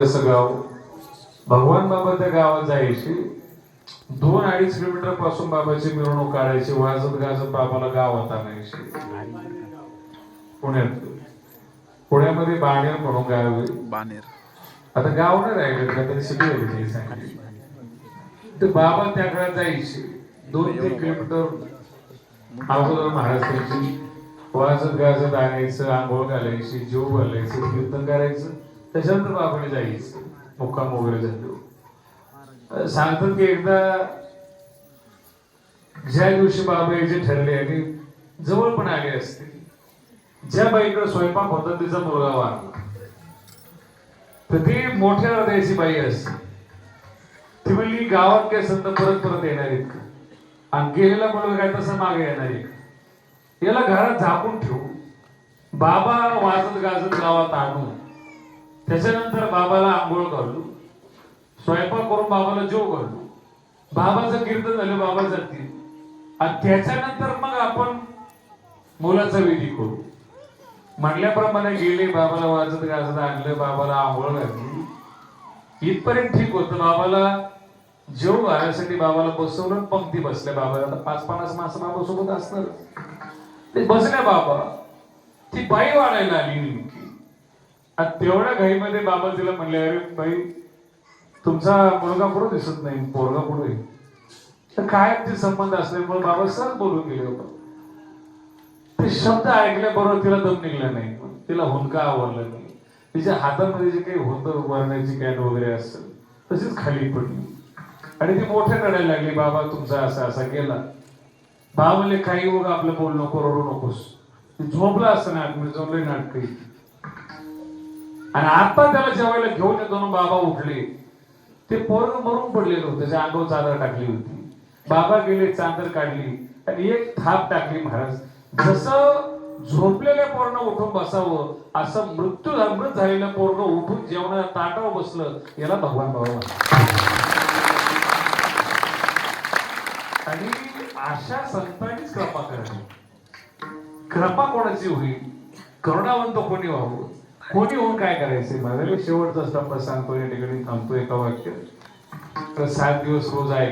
तसं गाव भगवान बाबा त्या गावात जायचे 2-2.5 किलोमीटर पासून बाबाची मिरवणूक काढायची वाजत गाजत बाबाला गावात आणायची पुण्यात पुण्यामध्ये बाणेर म्हणून गाव आहे बाणेर आता गाव नाही राहिलं का तरी सिटी झाली सांगितली तर बाबा त्या काळात जायचे 2-3 किलोमीटर अगोदर महाराष्ट्राची वाजत गाजत आणायचं आंघोळ घालायची जीव घालायचं कीर्तन करायचं त्याच्यानंतर बाबाने जायचं मुक्काम वगैरे झालो सांगतात की एकदा ज्या दिवशी बाबा याचे ठरले आणि जवळ पण आले असते ज्या बाईकडे स्वयंपाक होता तिचा मुलगा वारला तर ती मोठ्या हृदयाची बाई असते ती म्हणली गावात काय संत परत परत येणार आहेत का आणि गेलेला मुलगा काय तसं मागे येणार आहे का याला घरात झाकून ठेवू बाबा वाजत गाजत गावात आणू त्याच्यानंतर बाबाला आंघोळ घालू स्वयंपाक करून बाबाला जेव घालू बाबाचं कीर्तन झालं बाबा जातील आणि त्याच्यानंतर मग आपण मुलाचा विधी करू म्हणल्याप्रमाणे गेले बाबाला वाजत गाजत आणलं बाबाला आंघोळ घातली इथपर्यंत ठीक होतं बाबाला जेव घालण्यासाठी बाबाला बसवलं पंक्ती बसल्या बाबाला 5-50 माणसं बाबा सोबत असणार ते बसल्या बाबा ती बाई वाढायला आली नेमकी आणि तेवढ्या घाईमध्ये बाबा तिला म्हणले अरे बाई तुमचा मुलगा पुढे दिसत नाही पोरगा पुढे तर काय ते संबंध असल्यामुळे बाबा सहज बोलून गेले होते ते शब्द ऐकल्याबरोबर तिला दम निघला नाही तिला हुंका आवडला नाही तिच्या हातामध्ये जे काही होतं वरण्याची कॅन वगैरे असेल तशीच खाली पडली आणि ती मोठ्या रडायला लागली बाबा तुमचा असा असा गेला बाबा म्हणले काही बघ आपलं बोल नको रडू नकोस झोपला असतं ना आत्मी जमले नाटक आणि आता त्याला जेवायला घेऊन येतो ना बाबा उठले ते पोरग मरून पडलेलं होतं त्याच्या अंगावर चादर टाकली होती बाबा गेले चादर काढली आणि एक थाप टाकली महाराज जसं झोपलेल्या पोरनं उठून बसावं असं मृत झालेलं पोरग उठून जेवणाला ताटावर बसलं याला भगवान बाबा आणि अशा संतांनीच कृपा करावी कृपा कोणाची होईल करुणावंत कोणी व्हावं कोणी होऊन काय करायचंय माझ्या शेवटचा टप्पा सांगतो या ठिकाणी थांबतो एका वाक्य तर 7 दिवस रोज आहे